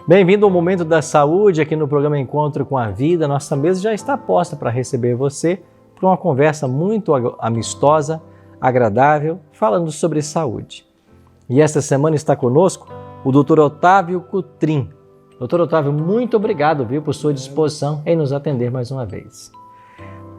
Bem-vindo ao Momento da Saúde, aqui no programa Encontro com a Vida. Nossa mesa já está posta para receber você para uma conversa muito amistosa, agradável, falando sobre saúde. E esta semana está conosco o Dr. Otávio Cutrim. Dr. Otávio, muito obrigado, por sua disposição em nos atender mais uma vez.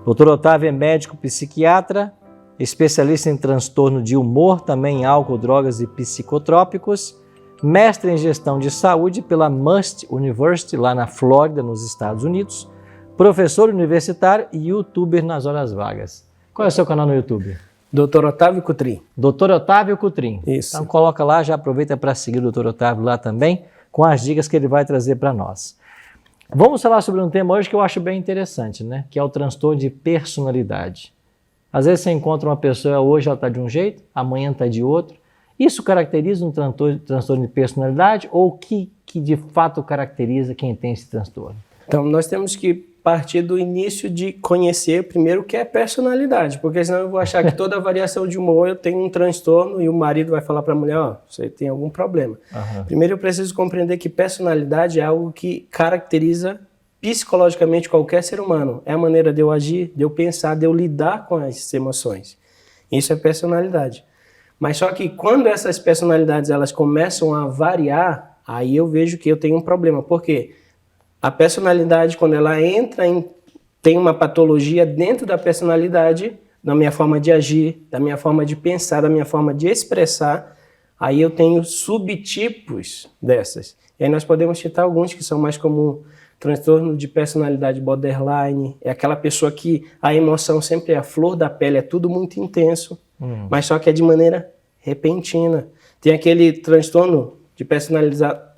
Dr. Otávio é médico psiquiatra, especialista em transtorno de humor, também em álcool, drogas e psicotrópicos, mestre em gestão de saúde pela Must University, lá na Flórida, nos Estados Unidos, professor universitário e youtuber nas horas vagas. Qual é o seu canal no YouTube? Dr. Otávio Cutrim. Dr. Otávio Cutrim. Isso. Então coloca lá, já aproveita para seguir o Dr. Otávio lá também, com as dicas que ele vai trazer para nós. Vamos falar sobre um tema hoje que eu acho bem interessante, né? Que é o transtorno de personalidade. Às vezes você encontra uma pessoa, hoje ela está de um jeito, amanhã está de outro. Isso caracteriza um transtorno de personalidade ou o que de fato caracteriza quem tem esse transtorno? Então, nós temos que partir do início de conhecer primeiro o que é personalidade, porque senão eu vou achar que toda variação de humor eu tenho um transtorno e o marido vai falar para a mulher, você tem algum problema. Uhum. Primeiro eu preciso compreender que personalidade é algo que caracteriza psicologicamente qualquer ser humano. É a maneira de eu agir, de eu pensar, de eu lidar com as emoções. Isso é personalidade. Mas só que quando essas personalidades elas começam a variar, aí eu vejo que eu tenho um problema. Por quê? A personalidade, quando ela tem uma patologia dentro da personalidade, da minha forma de agir, da minha forma de pensar, da minha forma de expressar, aí eu tenho subtipos dessas. E aí nós podemos citar alguns que são mais comuns. Transtorno de personalidade borderline, é aquela pessoa que a emoção sempre é a flor da pele, é tudo muito intenso. Mas só que é de maneira repentina. Tem aquele transtorno de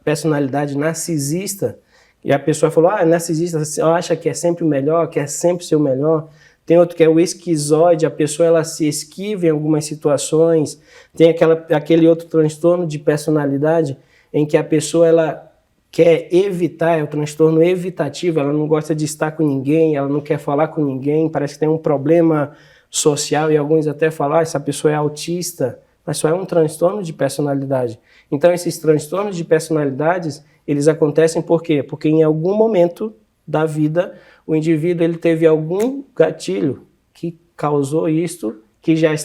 personalidade narcisista, e a pessoa falou, narcisista, você acha que é sempre o melhor, quer sempre ser o melhor. Tem outro que é o esquizoide, a pessoa ela se esquiva em algumas situações. Tem aquele outro transtorno de personalidade em que a pessoa ela quer evitar, é o transtorno evitativo, ela não gosta de estar com ninguém, ela não quer falar com ninguém, parece que tem um problema social, e alguns até falam, essa pessoa é autista, mas só é um transtorno de personalidade. Então esses transtornos de personalidades, eles acontecem por quê? Porque em algum momento da vida, o indivíduo ele teve algum gatilho que causou isto, que já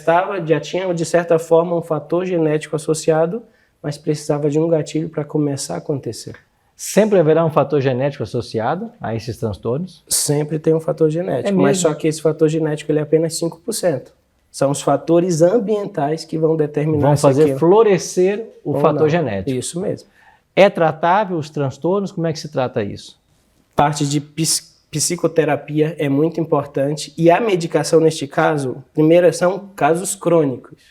tinha de certa forma um fator genético associado, mas precisava de um gatilho para começar a acontecer. Sempre haverá um fator genético associado a esses transtornos? Sempre tem um fator genético, mas só que esse fator genético ele é apenas 5%. São os fatores ambientais que vão determinar... Vão fazer florescer o fator genético. Isso mesmo. É tratável os transtornos? Como é que se trata isso? Parte de psicoterapia é muito importante e a medicação neste caso, primeiro são casos crônicos.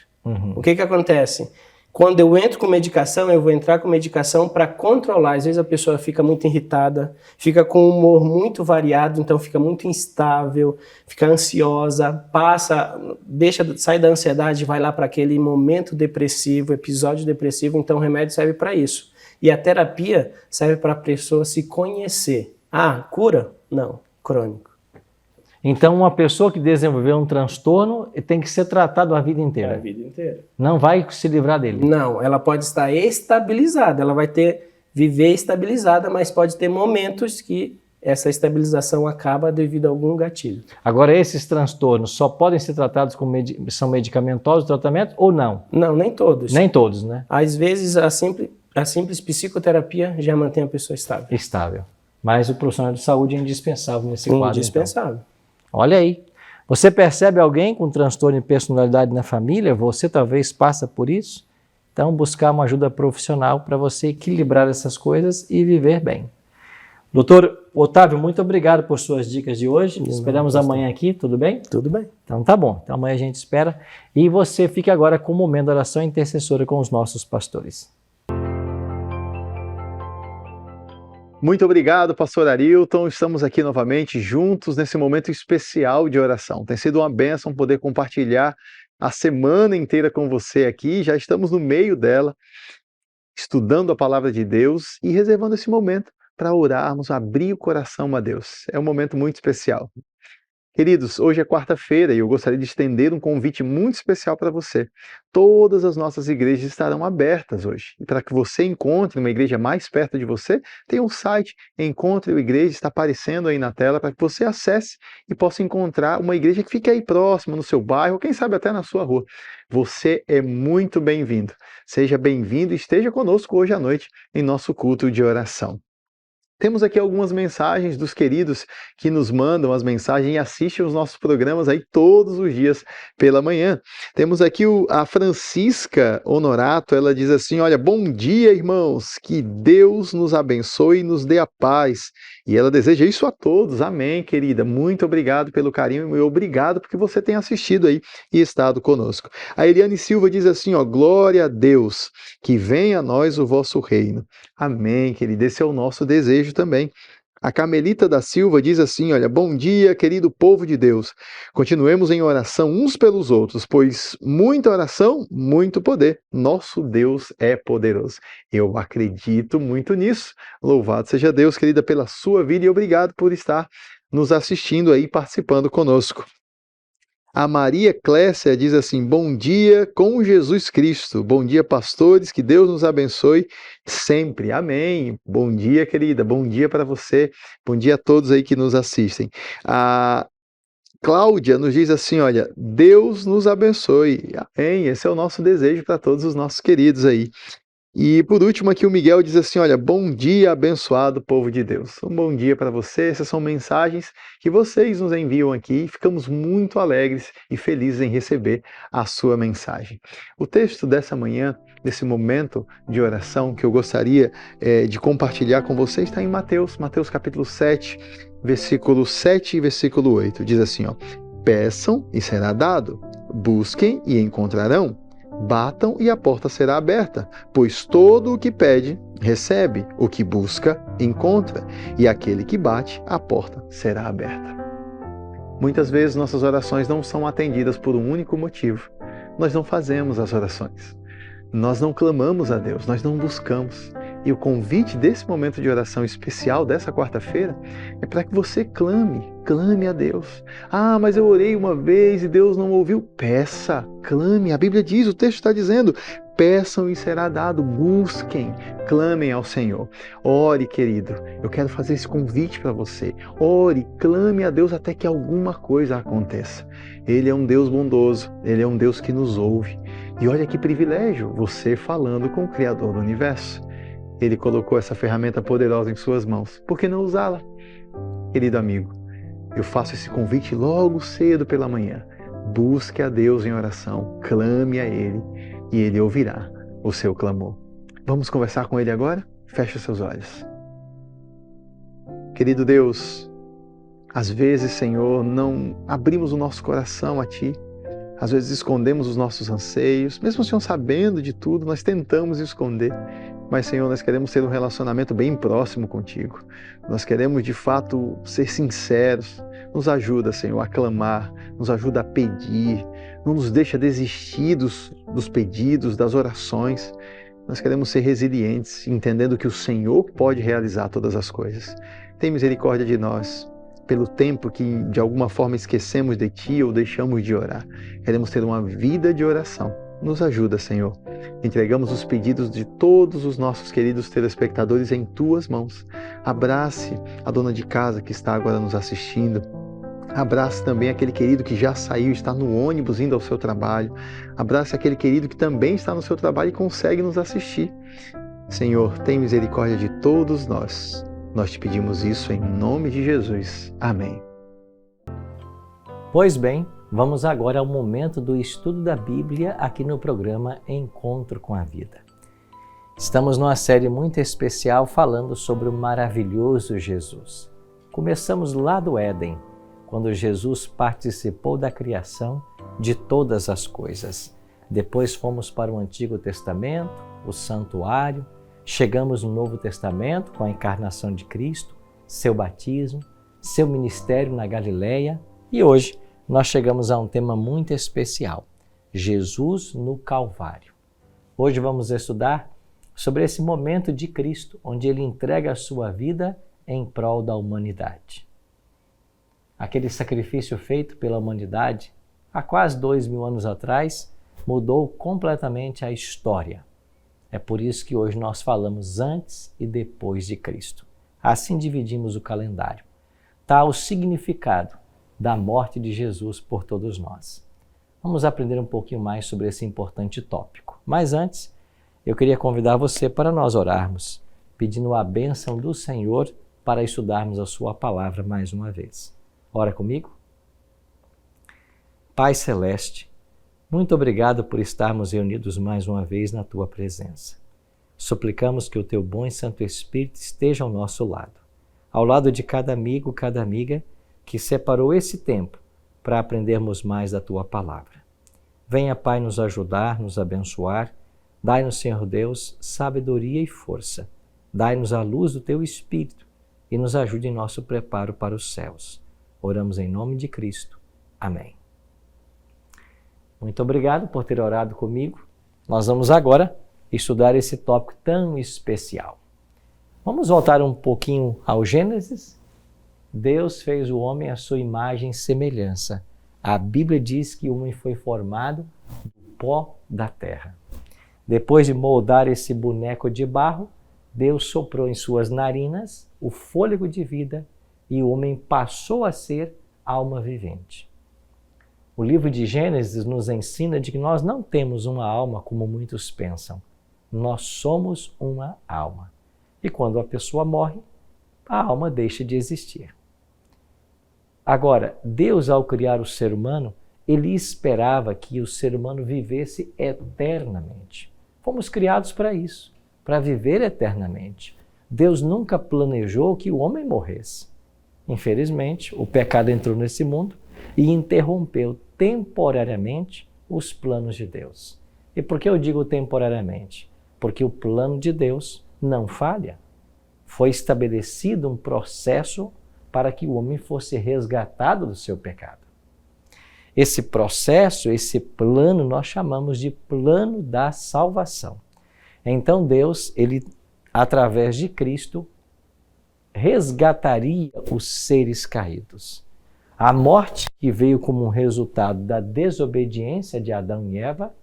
O que acontece? Quando eu entro com medicação, eu vou entrar com medicação para controlar. Às vezes a pessoa fica muito irritada, fica com um humor muito variado, então fica muito instável, fica ansiosa, sai da ansiedade, vai lá para aquele momento depressivo, episódio depressivo, então o remédio serve para isso. E a terapia serve para a pessoa se conhecer. Cura? Não, crônico. Então, uma pessoa que desenvolveu um transtorno tem que ser tratada a vida inteira. A vida inteira. Não vai se livrar dele. Não, ela pode estar estabilizada, ela vai viver estabilizada, mas pode ter momentos que essa estabilização acaba devido a algum gatilho. Agora, esses transtornos só podem ser tratados são medicamentosos o tratamento ou não? Não, nem todos. Nem todos, né? Às vezes a simples psicoterapia já mantém a pessoa estável. Estável. Mas o profissional de saúde é indispensável nesse quadro. Indispensável. Então. Olha aí, você percebe alguém com transtorno de personalidade na família? Você talvez passa por isso? Então buscar uma ajuda profissional para você equilibrar essas coisas e viver bem. Doutor Otávio, muito obrigado por suas dicas de hoje. Esperamos amanhã aqui, tudo bem? Tudo bem. Então tá bom, então amanhã a gente espera. E você fique agora com o momento da oração intercessora com os nossos pastores. Muito obrigado, pastor Arilton. Estamos aqui novamente juntos nesse momento especial de oração. Tem sido uma bênção poder compartilhar a semana inteira com você aqui. Já estamos no meio dela, estudando a palavra de Deus e reservando esse momento para orarmos, abrir o coração a Deus. É um momento muito especial. Queridos, hoje é quarta-feira e eu gostaria de estender um convite muito especial para você. Todas as nossas igrejas estarão abertas hoje. E para que você encontre uma igreja mais perto de você, tem um site Encontre a Igreja, está aparecendo aí na tela para que você acesse e possa encontrar uma igreja que fique aí próxima, no seu bairro, quem sabe até na sua rua. Você é muito bem-vindo. Seja bem-vindo e esteja conosco hoje à noite em nosso culto de oração. Temos aqui algumas mensagens dos queridos que nos mandam as mensagens e assistem os nossos programas aí todos os dias pela manhã. Temos aqui a Francisca Honorato, ela diz assim, olha, bom dia, irmãos, que Deus nos abençoe e nos dê a paz. E ela deseja isso a todos, amém, querida. Muito obrigado pelo carinho e obrigado porque você tem assistido aí e estado conosco. A Eliane Silva diz assim, ó, glória a Deus, que venha a nós o vosso reino. Amém, querida, esse é o nosso desejo também. A Carmelita da Silva diz assim, olha, bom dia, querido povo de Deus. Continuemos em oração uns pelos outros, pois muita oração, muito poder. Nosso Deus é poderoso. Eu acredito muito nisso. Louvado seja Deus, querida, pela sua vida e obrigado por estar nos assistindo aí, participando conosco. A Maria Clécia diz assim, bom dia com Jesus Cristo, bom dia pastores, que Deus nos abençoe sempre, amém, bom dia querida, bom dia para você, bom dia a todos aí que nos assistem. A Cláudia nos diz assim, olha, Deus nos abençoe, amém, esse é o nosso desejo para todos os nossos queridos aí. E por último aqui o Miguel diz assim, olha, bom dia abençoado povo de Deus. Um bom dia para você, essas são mensagens que vocês nos enviam aqui e ficamos muito alegres e felizes em receber a sua mensagem. O texto dessa manhã, desse momento de oração que eu gostaria de compartilhar com você está em Mateus capítulo 7, versículo 7 e versículo 8. Diz assim, ó, peçam e será dado, busquem e encontrarão. Batam e a porta será aberta, pois todo o que pede, recebe, o que busca, encontra, e aquele que bate, a porta será aberta. Muitas vezes nossas orações não são atendidas por um único motivo. Nós não fazemos as orações. Nós não clamamos a Deus, nós não buscamos. E o convite desse momento de oração especial dessa quarta-feira é para que você clame a Deus. Ah, mas eu orei uma vez e Deus não ouviu. Peça, clame. A Bíblia diz, o texto está dizendo, peçam e será dado, busquem, clamem ao Senhor. Ore, querido, eu quero fazer esse convite para você. Ore, clame a Deus até que alguma coisa aconteça. Ele é um Deus bondoso, Ele é um Deus que nos ouve. E olha que privilégio, você falando com o Criador do Universo. Ele colocou essa ferramenta poderosa em suas mãos. Por que não usá-la? Querido amigo, eu faço esse convite logo cedo pela manhã. Busque a Deus em oração, clame a Ele e Ele ouvirá o seu clamor. Vamos conversar com Ele agora? Feche os seus olhos. Querido Deus, às vezes, Senhor, não abrimos o nosso coração a Ti. Às vezes escondemos os nossos anseios. Mesmo, Senhor, sabendo de tudo, nós tentamos esconder. Mas, Senhor, nós queremos ter um relacionamento bem próximo contigo. Nós queremos, de fato, ser sinceros. Nos ajuda, Senhor, a clamar, nos ajuda a pedir, não nos deixa desistir dos pedidos, das orações. Nós queremos ser resilientes, entendendo que o Senhor pode realizar todas as coisas. Tem misericórdia de nós, pelo tempo que, de alguma forma, esquecemos de Ti ou deixamos de orar. Queremos ter uma vida de oração. Nos ajuda, Senhor. Entregamos os pedidos de todos os nossos queridos telespectadores em Tuas mãos. Abrace a dona de casa que está agora nos assistindo. Abrace também aquele querido que já saiu, está no ônibus indo ao seu trabalho. Abrace aquele querido que também está no seu trabalho e consegue nos assistir. Senhor, tem misericórdia de todos nós. Nós te pedimos isso em nome de Jesus. Amém. Pois bem, vamos agora ao momento do estudo da Bíblia aqui no programa Encontro com a Vida. Estamos numa série muito especial falando sobre o maravilhoso Jesus. Começamos lá do Éden, quando Jesus participou da criação de todas as coisas. Depois fomos para o Antigo Testamento, o Santuário, chegamos no Novo Testamento com a encarnação de Cristo, seu batismo, seu ministério na Galileia e hoje nós chegamos a um tema muito especial, Jesus no Calvário. Hoje vamos estudar sobre esse momento de Cristo, onde Ele entrega a sua vida em prol da humanidade. aquele sacrifício feito pela humanidade há quase 2000 anos atrás, mudou completamente a história. É por isso que hoje nós falamos antes e depois de Cristo. Assim dividimos o calendário. Está o significado da morte de Jesus por todos nós. Vamos aprender um pouquinho mais sobre esse importante tópico. Mas antes, eu queria convidar você para nós orarmos, pedindo a bênção do Senhor para estudarmos a sua palavra mais uma vez. Ora comigo? Pai Celeste, muito obrigado por estarmos reunidos mais uma vez na Tua presença. Suplicamos que o Teu bom e Santo Espírito esteja ao nosso lado de cada amigo, cada amiga que separou esse tempo para aprendermos mais da Tua palavra. Venha, Pai, nos ajudar, nos abençoar. Dai-nos, Senhor Deus, sabedoria e força. Dai-nos a luz do Teu Espírito e nos ajude em nosso preparo para os céus. Oramos em nome de Cristo. Amém. Muito obrigado por ter orado comigo. Nós vamos agora estudar esse tópico tão especial. Vamos voltar um pouquinho ao Gênesis? Deus fez o homem à sua imagem e semelhança. A Bíblia diz que o homem foi formado do pó da terra. Depois de moldar esse boneco de barro, Deus soprou em suas narinas o fôlego de vida e o homem passou a ser alma vivente. O livro de Gênesis nos ensina de que nós não temos uma alma como muitos pensam. Nós somos uma alma. E quando a pessoa morre, a alma deixa de existir. Agora, Deus, ao criar o ser humano, Ele esperava que o ser humano vivesse eternamente. Fomos criados para isso, para viver eternamente. Deus nunca planejou que o homem morresse. Infelizmente, o pecado entrou nesse mundo e interrompeu temporariamente os planos de Deus. E por que eu digo temporariamente? Porque o plano de Deus não falha. Foi estabelecido um processo para que o homem fosse resgatado do seu pecado. Esse processo, esse plano, nós chamamos de plano da salvação. Então Deus, Ele, através de Cristo, resgataria os seres caídos. A morte que veio como um resultado da desobediência de Adão e Eva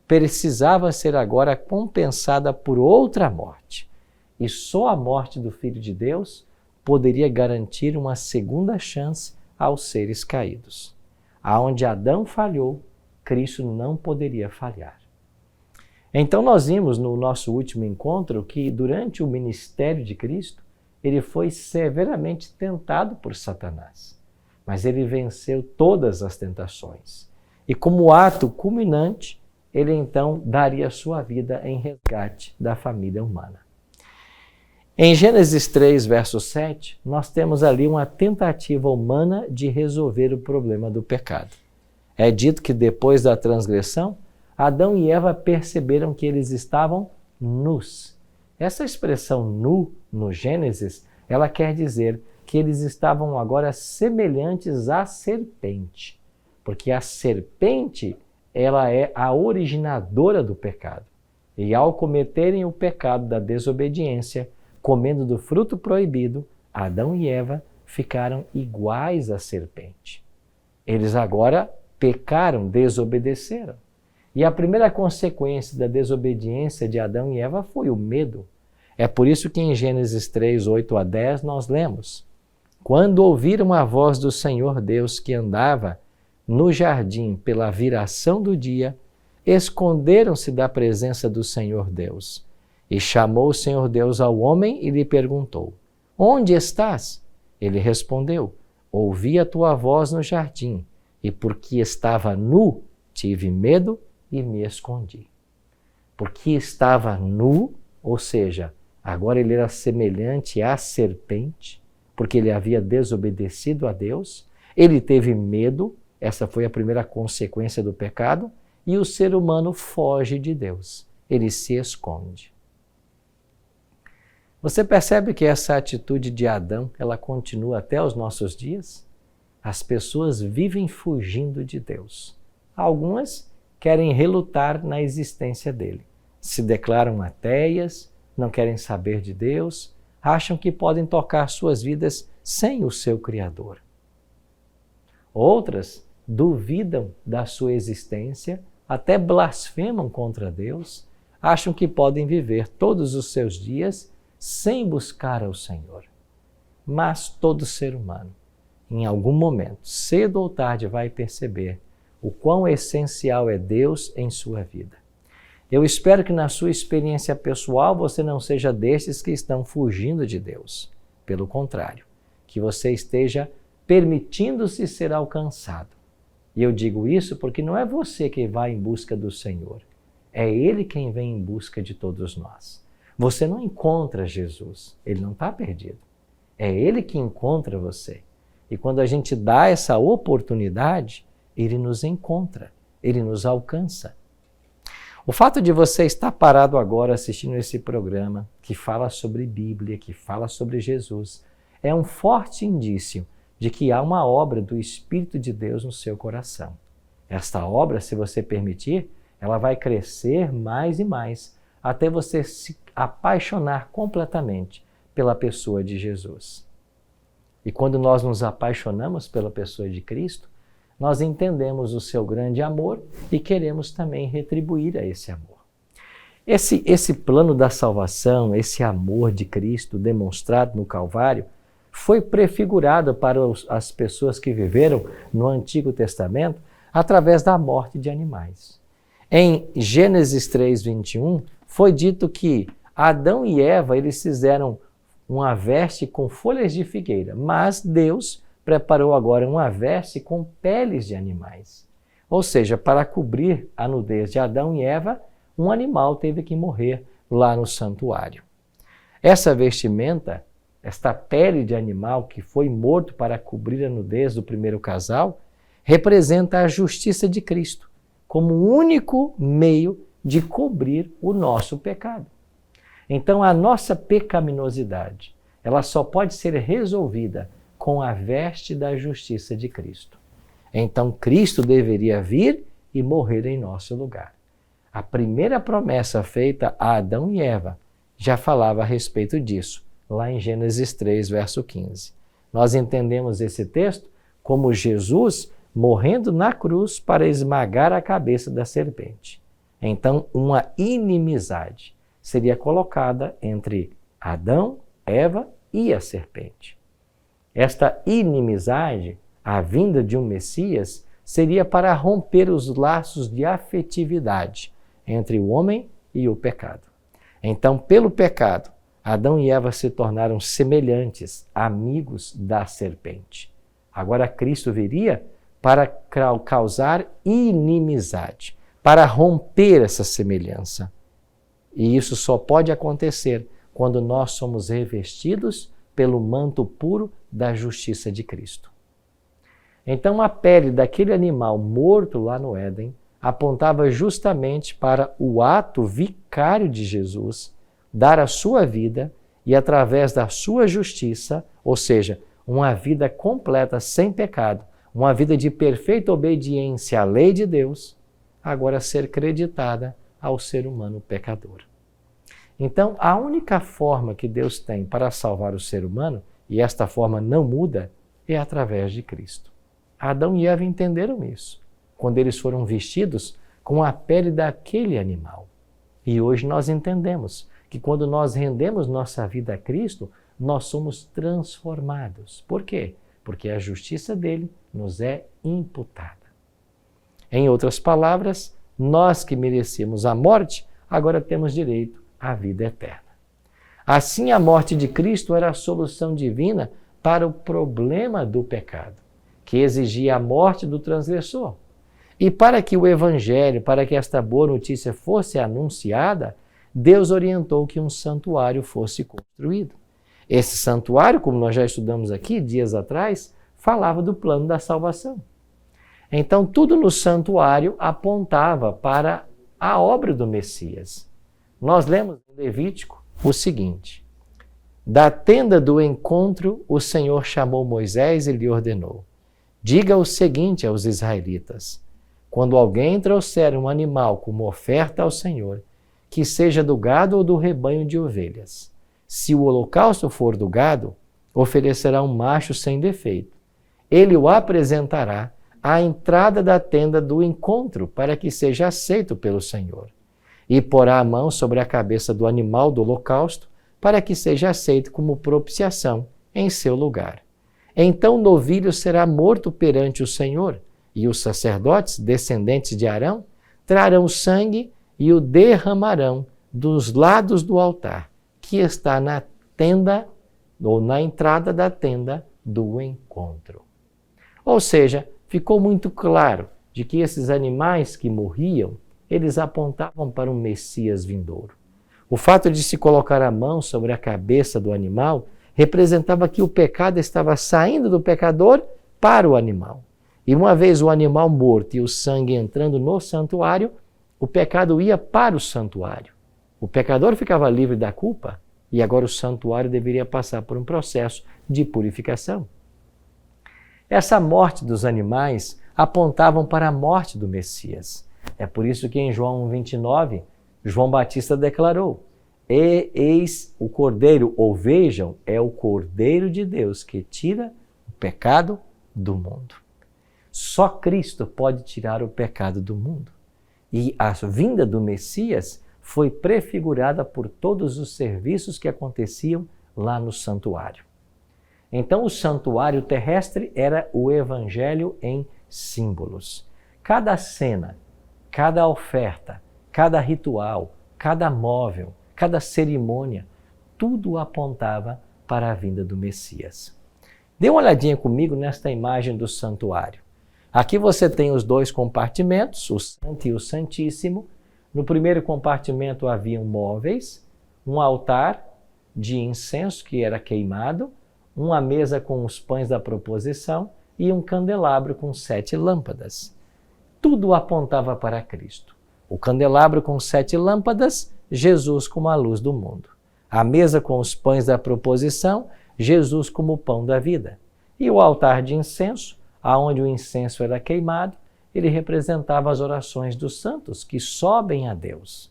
precisava ser agora compensada por outra morte. E só a morte do Filho de Deus poderia garantir uma segunda chance aos seres caídos. Aonde Adão falhou, Cristo não poderia falhar. Então nós vimos no nosso último encontro que durante o ministério de Cristo, ele foi severamente tentado por Satanás. Mas ele venceu todas as tentações. E como ato culminante, ele então daria sua vida em resgate da família humana. Em Gênesis 3, verso 7, nós temos ali uma tentativa humana de resolver o problema do pecado. É dito que depois da transgressão, Adão e Eva perceberam que eles estavam nus. Essa expressão nu, no Gênesis, ela quer dizer que eles estavam agora semelhantes à serpente, porque a serpente, ela é a originadora do pecado. E ao cometerem o pecado da desobediência, comendo do fruto proibido, Adão e Eva ficaram iguais à serpente. Eles agora pecaram, desobedeceram. E a primeira consequência da desobediência de Adão e Eva foi o medo. É por isso que em Gênesis 3, 8 a 10 nós lemos: quando ouviram a voz do Senhor Deus que andava no jardim pela viração do dia, esconderam-se da presença do Senhor Deus. E chamou o Senhor Deus ao homem e lhe perguntou: onde estás? Ele respondeu: ouvi a tua voz no jardim, e porque estava nu, tive medo e me escondi. Porque estava nu, ou seja, agora ele era semelhante à serpente, porque ele havia desobedecido a Deus, ele teve medo, essa foi a primeira consequência do pecado, e o ser humano foge de Deus, ele se esconde. Você percebe que essa atitude de Adão, ela continua até os nossos dias? As pessoas vivem fugindo de Deus. Algumas querem relutar na existência dele. Se declaram ateias, não querem saber de Deus, acham que podem tocar suas vidas sem o seu Criador. Outras duvidam da sua existência, até blasfemam contra Deus, acham que podem viver todos os seus dias sem buscar ao Senhor. Mas todo ser humano, em algum momento, cedo ou tarde, vai perceber o quão essencial é Deus em sua vida. Eu espero que na sua experiência pessoal você não seja destes que estão fugindo de Deus. Pelo contrário, que você esteja permitindo-se ser alcançado. E eu digo isso porque não é você que vai em busca do Senhor, é Ele quem vem em busca de todos nós. Você não encontra Jesus, Ele não está perdido. É Ele que encontra você. E quando a gente dá essa oportunidade, Ele nos encontra, Ele nos alcança. O fato de você estar parado agora assistindo esse programa, que fala sobre Bíblia, que fala sobre Jesus, é um forte indício de que há uma obra do Espírito de Deus no seu coração. Esta obra, se você permitir, ela vai crescer mais e mais, até você se apaixonar completamente pela pessoa de Jesus. E quando nós nos apaixonamos pela pessoa de Cristo, nós entendemos o seu grande amor e queremos também retribuir a esse amor. Esse plano da salvação, esse amor de Cristo demonstrado no Calvário, foi prefigurado para as pessoas que viveram no Antigo Testamento através da morte de animais. Em Gênesis 3:21, foi dito que Adão e Eva eles fizeram uma veste com folhas de figueira, mas Deus preparou agora uma veste com peles de animais. Ou seja, para cobrir a nudez de Adão e Eva, um animal teve que morrer lá no santuário. Essa vestimenta, esta pele de animal que foi morto para cobrir a nudez do primeiro casal, representa a justiça de Cristo, como o único meio de cobrir o nosso pecado. Então, a nossa pecaminosidade, ela só pode ser resolvida com a veste da justiça de Cristo. Então, Cristo deveria vir e morrer em nosso lugar. A primeira promessa feita a Adão e Eva já falava a respeito disso, lá em Gênesis 3, verso 15. Nós entendemos esse texto como Jesus morrendo na cruz para esmagar a cabeça da serpente. Então, uma inimizade seria colocada entre Adão, Eva e a serpente. Esta inimizade, a vinda de um Messias, seria para romper os laços de afetividade entre o homem e o pecado. Então, pelo pecado, Adão e Eva se tornaram semelhantes, amigos da serpente. Agora, Cristo viria para causar inimizade, para romper essa semelhança. E isso só pode acontecer quando nós somos revestidos pelo manto puro da justiça de Cristo. Então, a pele daquele animal morto lá no Éden apontava justamente para o ato vicário de Jesus dar a sua vida e, através da sua justiça, ou seja, uma vida completa sem pecado, uma vida de perfeita obediência à lei de Deus, agora ser creditada ao ser humano pecador. Então, a única forma que Deus tem para salvar o ser humano, e esta forma não muda, é através de Cristo. Adão e Eva entenderam isso, quando eles foram vestidos com a pele daquele animal. E hoje nós entendemos que quando nós rendemos nossa vida a Cristo, nós somos transformados. Por quê? Porque a justiça dele nos é imputada. Em outras palavras, nós que merecíamos a morte, agora temos direito à vida eterna. Assim, a morte de Cristo era a solução divina para o problema do pecado, que exigia a morte do transgressor. E para que o Evangelho, para que esta boa notícia fosse anunciada, Deus orientou que um santuário fosse construído. Esse santuário, como nós já estudamos aqui dias atrás, falava do plano da salvação. Então, tudo no santuário apontava para a obra do Messias. Nós lemos em Levítico o seguinte: da tenda do encontro, o Senhor chamou Moisés e lhe ordenou: diga o seguinte aos israelitas: quando alguém trouxer um animal como oferta ao Senhor, que seja do gado ou do rebanho de ovelhas, se o holocausto for do gado, oferecerá um macho sem defeito. ele o apresentará à entrada da tenda do encontro para que seja aceito pelo Senhor. E porá a mão sobre a cabeça do animal do holocausto para que seja aceito como propiciação em seu lugar. Então o novilho será morto perante o Senhor, e os sacerdotes, descendentes de Arão, trarão o sangue e o derramarão dos lados do altar, que está na tenda ou na entrada da tenda do encontro. Ou seja, ficou muito claro de que esses animais que morriam, eles apontavam para um Messias vindouro. O fato de se colocar a mão sobre a cabeça do animal representava que o pecado estava saindo do pecador para o animal. E uma vez o animal morto e o sangue entrando no santuário, o pecado ia para o santuário. O pecador ficava livre da culpa e agora o santuário deveria passar por um processo de purificação. Essa morte dos animais apontavam para a morte do Messias. É por isso que em João 29, João Batista declarou: eis o Cordeiro, ou vejam, é o Cordeiro de Deus que tira o pecado do mundo. Só Cristo pode tirar o pecado do mundo. E a vinda do Messias foi prefigurada por todos os serviços que aconteciam lá no santuário. Então, o santuário terrestre era o Evangelho em símbolos. Cada cena, cada oferta, cada ritual, cada móvel, cada cerimônia, tudo apontava para a vinda do Messias. Dê uma olhadinha comigo nesta imagem do santuário. Aqui você tem os dois compartimentos, o Santo e o Santíssimo. No primeiro compartimento haviam móveis, um altar de incenso que era queimado, uma mesa com os pães da proposição e um candelabro com 7 lâmpadas. Tudo apontava para Cristo. O candelabro com 7 lâmpadas, Jesus como a luz do mundo. A mesa com os pães da proposição, Jesus como o pão da vida. E o altar de incenso, aonde o incenso era queimado, ele representava as orações dos santos que sobem a Deus.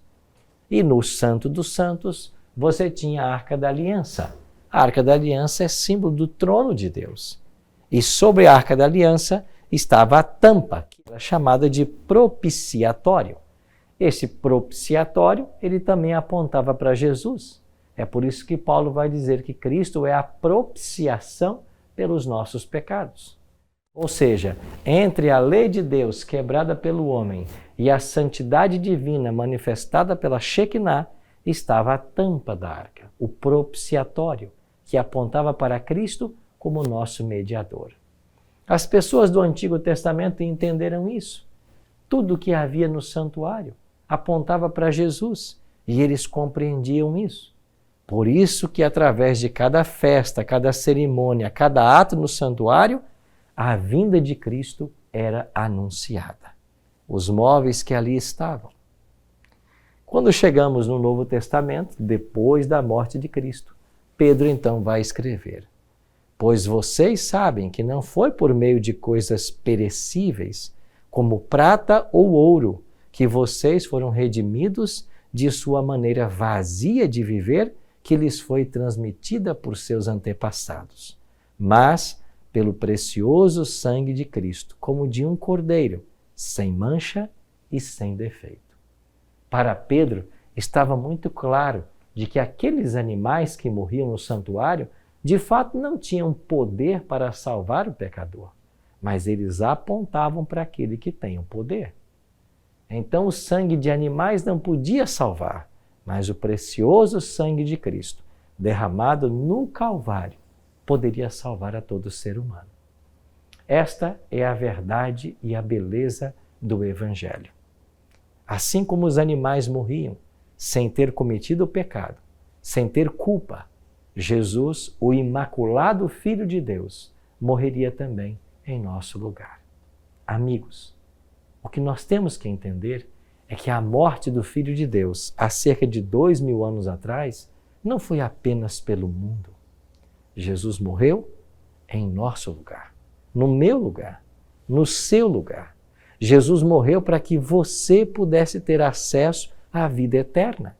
E no Santo dos Santos, você tinha a Arca da Aliança. A Arca da Aliança é símbolo do trono de Deus. E sobre a Arca da Aliança estava a tampa, que era chamada de propiciatório. Esse propiciatório, ele também apontava para Jesus. É por isso que Paulo vai dizer que Cristo é a propiciação pelos nossos pecados. Ou seja, entre a lei de Deus quebrada pelo homem e a santidade divina manifestada pela Shekinah, estava a tampa da arca, o propiciatório, que apontava para Cristo como nosso mediador. As pessoas do Antigo Testamento entenderam isso. Tudo o que havia no santuário apontava para Jesus e eles compreendiam isso. Por isso que através de cada festa, cada cerimônia, cada ato no santuário, a vinda de Cristo era anunciada. Os móveis que ali estavam. Quando chegamos no Novo Testamento, depois da morte de Cristo, Pedro então vai escrever: pois vocês sabem que não foi por meio de coisas perecíveis, como prata ou ouro, que vocês foram redimidos de sua maneira vazia de viver, que lhes foi transmitida por seus antepassados, mas pelo precioso sangue de Cristo, como de um cordeiro, sem mancha e sem defeito. Para Pedro, estava muito claro de que aqueles animais que morriam no santuário, de fato não tinham poder para salvar o pecador, mas eles apontavam para aquele que tem o poder. Então o sangue de animais não podia salvar, mas o precioso sangue de Cristo, derramado no Calvário, poderia salvar a todo ser humano. Esta é a verdade e a beleza do Evangelho. Assim como os animais morriam, sem ter cometido o pecado, sem ter culpa, Jesus, o imaculado Filho de Deus, morreria também em nosso lugar. Amigos, o que nós temos que entender é que a morte do Filho de Deus, há cerca de 2000 anos atrás, não foi apenas pelo mundo. Jesus morreu em nosso lugar, no meu lugar, no seu lugar. Jesus morreu para que você pudesse ter acesso à vida eterna.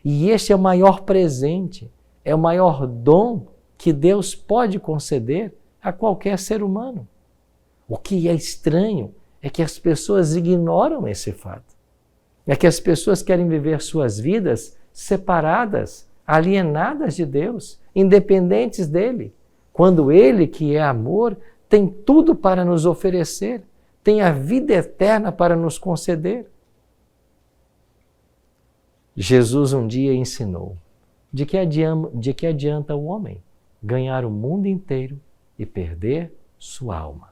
E este é o maior presente, é o maior dom que Deus pode conceder a qualquer ser humano. O que é estranho é que as pessoas ignoram esse fato. É que as pessoas querem viver suas vidas separadas, alienadas de Deus, independentes dele, quando ele, que é amor, tem tudo para nos oferecer, tem a vida eterna para nos conceder. Jesus um dia ensinou: de que adianta o homem ganhar o mundo inteiro e perder sua alma?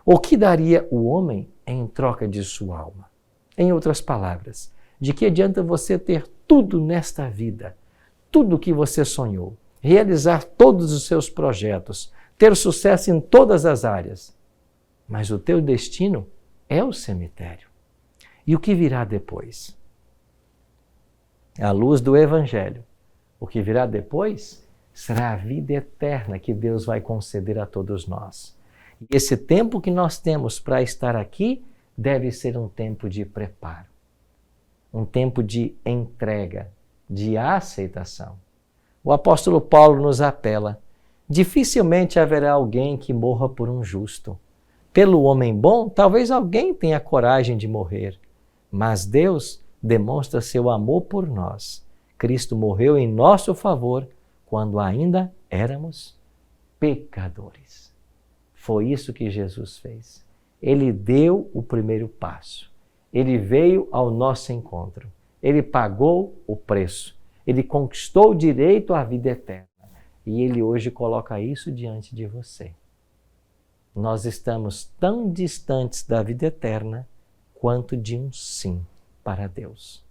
O que daria o homem em troca de sua alma? Em outras palavras, de que adianta você ter tudo nesta vida, tudo o que você sonhou, realizar todos os seus projetos, ter sucesso em todas as áreas, mas o teu destino é o cemitério. E o que virá depois? À luz do Evangelho, o que virá depois será a vida eterna que Deus vai conceder a todos nós. E esse tempo que nós temos para estar aqui deve ser um tempo de preparo, um tempo de entrega, de aceitação. O apóstolo Paulo nos apela: dificilmente haverá alguém que morra por um justo. Pelo homem bom, talvez alguém tenha coragem de morrer, mas Deus demonstra seu amor por nós. Cristo morreu em nosso favor quando ainda éramos pecadores. Foi isso que Jesus fez. Ele deu o primeiro passo. Ele veio ao nosso encontro. Ele pagou o preço. Ele conquistou o direito à vida eterna. E Ele hoje coloca isso diante de você. Nós estamos tão distantes da vida eterna quanto de um sim para Deus.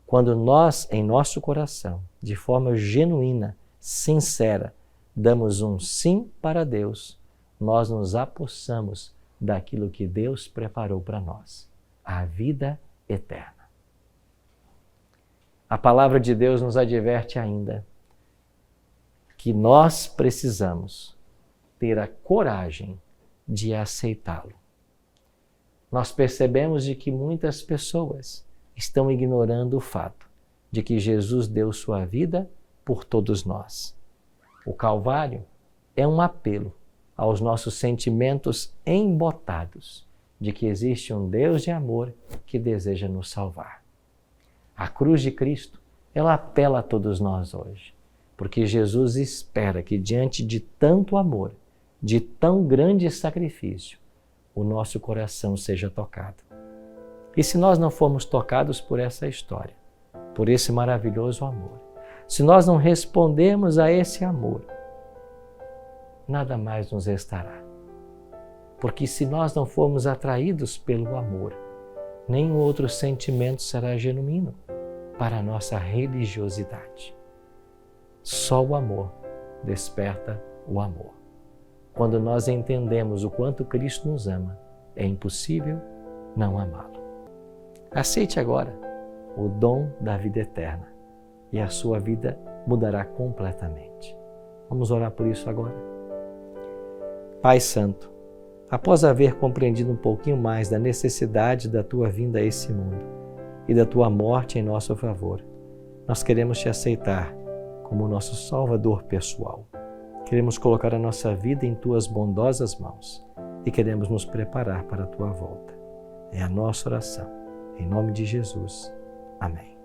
Quando nós, em nosso coração, de forma genuína, sincera, damos um sim para Deus, nós nos apossamos daquilo que Deus preparou para nós, a vida eterna. A palavra de Deus nos adverte ainda que nós precisamos ter a coragem de aceitá-lo. Nós percebemos de que muitas pessoas estão ignorando o fato de que Jesus deu sua vida por todos nós. O Calvário é um apelo aos nossos sentimentos embotados de que existe um Deus de amor que deseja nos salvar. A cruz de Cristo, ela apela a todos nós hoje, porque Jesus espera que diante de tanto amor, de tão grande sacrifício, o nosso coração seja tocado. E se nós não formos tocados por essa história, por esse maravilhoso amor, se nós não respondermos a esse amor, nada mais nos restará. Porque se nós não formos atraídos pelo amor, nenhum outro sentimento será genuíno para a nossa religiosidade. Só o amor desperta o amor. Quando nós entendemos o quanto Cristo nos ama, é impossível não amá-lo. Aceite agora o dom da vida eterna e a sua vida mudará completamente. Vamos orar por isso agora. Pai Santo, após haver compreendido um pouquinho mais da necessidade da Tua vinda a esse mundo e da Tua morte em nosso favor, nós queremos Te aceitar como nosso Salvador pessoal. Queremos colocar a nossa vida em Tuas bondosas mãos e queremos nos preparar para a Tua volta. É a nossa oração. Em nome de Jesus. Amém.